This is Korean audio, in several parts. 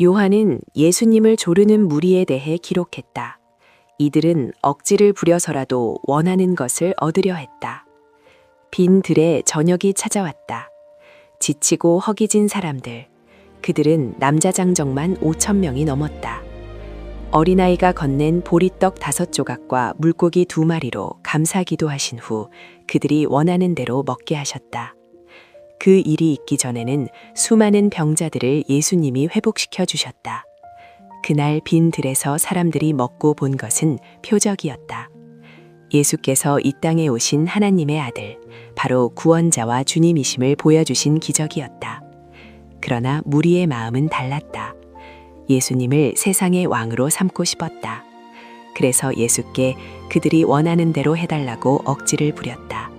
요한은 예수님을 조르는 무리에 대해 기록했다. 이들은 억지를 부려서라도 원하는 것을 얻으려 했다. 빈 들에 저녁이 찾아왔다. 지치고 허기진 사람들, 그들은 남자장정만 5,000명이 넘었다. 어린아이가 건넨 보리떡 5조각과 물고기 2마리로 감사 기도하신 후 그들이 원하는 대로 먹게 하셨다. 그 일이 있기 전에는 수많은 병자들을 예수님이 회복시켜 주셨다. 그날 빈 들에서 사람들이 먹고 본 것은 표적이었다. 예수께서 이 땅에 오신 하나님의 아들, 바로 구원자와 주님이심을 보여주신 기적이었다. 그러나 무리의 마음은 달랐다. 예수님을 세상의 왕으로 삼고 싶었다. 그래서 예수께 그들이 원하는 대로 해달라고 억지를 부렸다.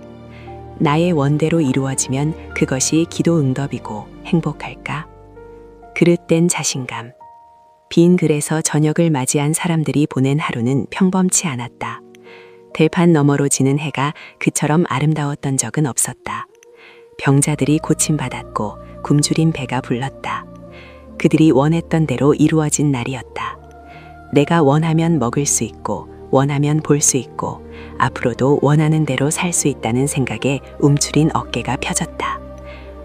나의 원대로 이루어지면 그것이 기도 응답이고 행복할까? 그릇된 자신감. 빈 글에서 저녁을 맞이한 사람들이 보낸 하루는 평범치 않았다. 들판 너머로 지는 해가 그처럼 아름다웠던 적은 없었다. 병자들이 고침받았고 굶주린 배가 불렀다. 그들이 원했던 대로 이루어진 날이었다. 내가 원하면 먹을 수 있고 원하면 볼 수 있고 앞으로도 원하는 대로 살 수 있다는 생각에 움츠린 어깨가 펴졌다.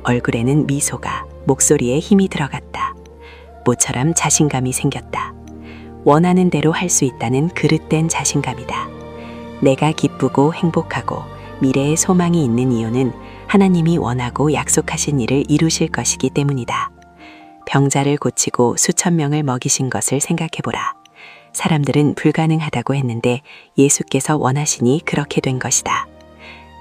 얼굴에는 미소가, 목소리에 힘이 들어갔다. 모처럼 자신감이 생겼다. 원하는 대로 할 수 있다는 그릇된 자신감이다. 내가 기쁘고 행복하고 미래에 소망이 있는 이유는 하나님이 원하고 약속하신 일을 이루실 것이기 때문이다. 병자를 고치고 수천 명을 먹이신 것을 생각해보라. 사람들은 불가능하다고 했는데 예수께서 원하시니 그렇게 된 것이다.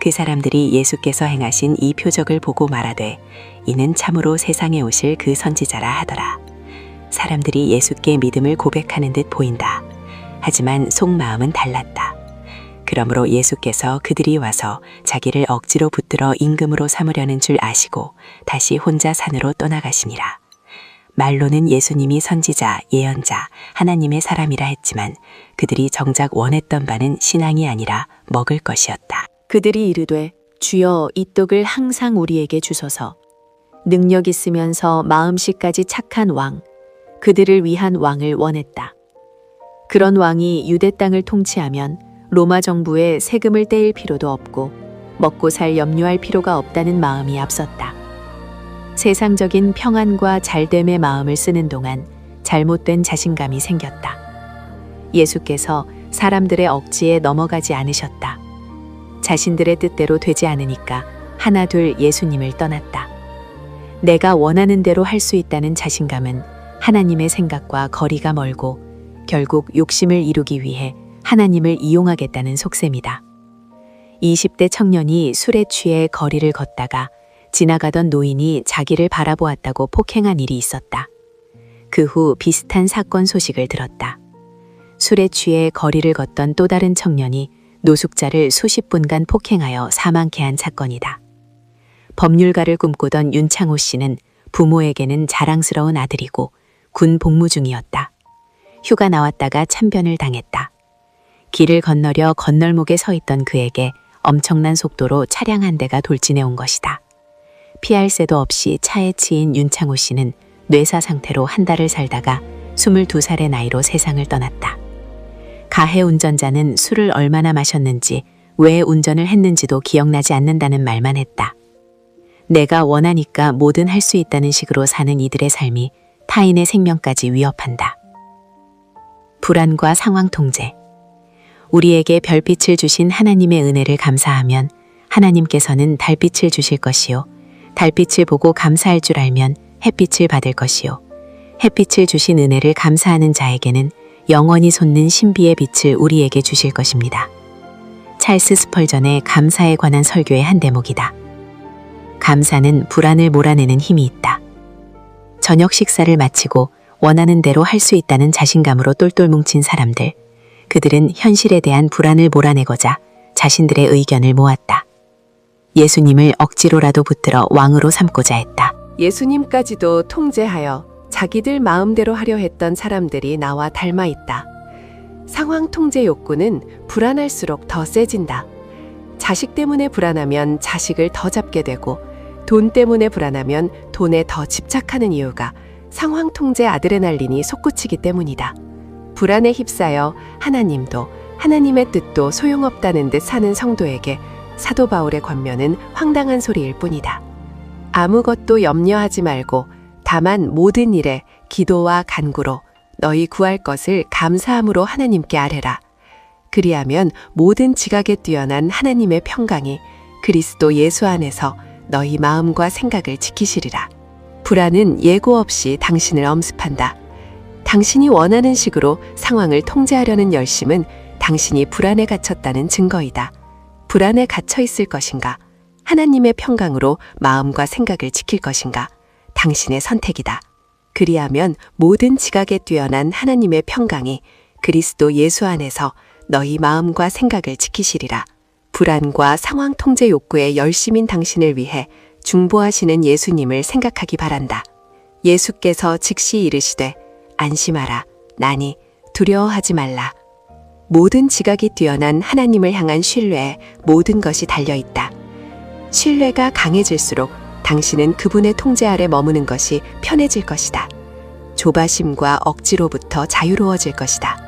그 사람들이 예수께서 행하신 이 표적을 보고 말하되 이는 참으로 세상에 오실 그 선지자라 하더라. 사람들이 예수께 믿음을 고백하는 듯 보인다. 하지만 속마음은 달랐다. 그러므로 예수께서 그들이 와서 자기를 억지로 붙들어 임금으로 삼으려는 줄 아시고 다시 혼자 산으로 떠나가시니라. 말로는 예수님이 선지자, 예언자, 하나님의 사람이라 했지만 그들이 정작 원했던 바는 신앙이 아니라 먹을 것이었다. 그들이 이르되 주여 이 떡을 항상 우리에게 주소서. 능력 있으면서 마음씨까지 착한 왕, 그들을 위한 왕을 원했다. 그런 왕이 유대 땅을 통치하면 로마 정부에 세금을 떼일 필요도 없고 먹고 살 염려할 필요가 없다는 마음이 앞섰다. 세상적인 평안과 잘됨의 마음을 쓰는 동안 잘못된 자신감이 생겼다. 예수께서 사람들의 억지에 넘어가지 않으셨다. 자신들의 뜻대로 되지 않으니까 하나둘 예수님을 떠났다. 내가 원하는 대로 할 수 있다는 자신감은 하나님의 생각과 거리가 멀고 결국 욕심을 이루기 위해 하나님을 이용하겠다는 속셈이다. 20대 청년이 술에 취해 거리를 걷다가 지나가던 노인이 자기를 바라보았다고 폭행한 일이 있었다. 그 후 비슷한 사건 소식을 들었다. 술에 취해 거리를 걷던 또 다른 청년이 노숙자를 수십 분간 폭행하여 사망케 한 사건이다. 법률가를 꿈꾸던 윤창호 씨는 부모에게는 자랑스러운 아들이고 군 복무 중이었다. 휴가 나왔다가 참변을 당했다. 길을 건너려 건널목에 서 있던 그에게 엄청난 속도로 차량 한 대가 돌진해 온 것이다. 피할 새도 없이 차에 치인 윤창호 씨는 뇌사 상태로 한 달을 살다가 22살의 나이로 세상을 떠났다. 가해 운전자는 술을 얼마나 마셨는지, 왜 운전을 했는지도 기억나지 않는다는 말만 했다. 내가 원하니까 뭐든 할 수 있다는 식으로 사는 이들의 삶이 타인의 생명까지 위협한다. 불안과 상황 통제. 우리에게 별빛을 주신 하나님의 은혜를 감사하면 하나님께서는 달빛을 주실 것이요. 달빛을 보고 감사할 줄 알면 햇빛을 받을 것이요. 햇빛을 주신 은혜를 감사하는 자에게는 영원히 솟는 신비의 빛을 우리에게 주실 것입니다. 찰스 스펄전의 감사에 관한 설교의 한 대목이다. 감사는 불안을 몰아내는 힘이 있다. 저녁 식사를 마치고 원하는 대로 할 수 있다는 자신감으로 똘똘 뭉친 사람들. 그들은 현실에 대한 불안을 몰아내고자 자신들의 의견을 모았다. 예수님을 억지로라도 붙들어 왕으로 삼고자 했다. 예수님까지도 통제하여 자기들 마음대로 하려 했던 사람들이 나와 닮아 있다. 상황 통제 욕구는 불안할수록 더 세진다. 자식 때문에 불안하면 자식을 더 잡게 되고 돈 때문에 불안하면 돈에 더 집착하는 이유가 상황 통제 아드레날린이 솟구치기 때문이다. 불안에 휩싸여 하나님도 하나님의 뜻도 소용없다는 듯 사는 성도에게 사도 바울의 권면은 황당한 소리일 뿐이다. 아무것도 염려하지 말고 다만 모든 일에 기도와 간구로 너희 구할 것을 감사함으로 하나님께 아뢰라. 그리하면 모든 지각에 뛰어난 하나님의 평강이 그리스도 예수 안에서 너희 마음과 생각을 지키시리라. 불안은 예고 없이 당신을 엄습한다. 당신이 원하는 식으로 상황을 통제하려는 열심은 당신이 불안에 갇혔다는 증거이다. 불안에 갇혀 있을 것인가? 하나님의 평강으로 마음과 생각을 지킬 것인가? 당신의 선택이다. 그리하면 모든 지각에 뛰어난 하나님의 평강이 그리스도 예수 안에서 너희 마음과 생각을 지키시리라. 불안과 상황 통제 욕구에 열심인 당신을 위해 중보하시는 예수님을 생각하기 바란다. 예수께서 즉시 이르시되 안심하라. 나니 두려워하지 말라. 모든 지각이 뛰어난 하나님을 향한 신뢰에 모든 것이 달려있다. 신뢰가 강해질수록 당신은 그분의 통제 아래 머무는 것이 편해질 것이다. 조바심과 억지로부터 자유로워질 것이다.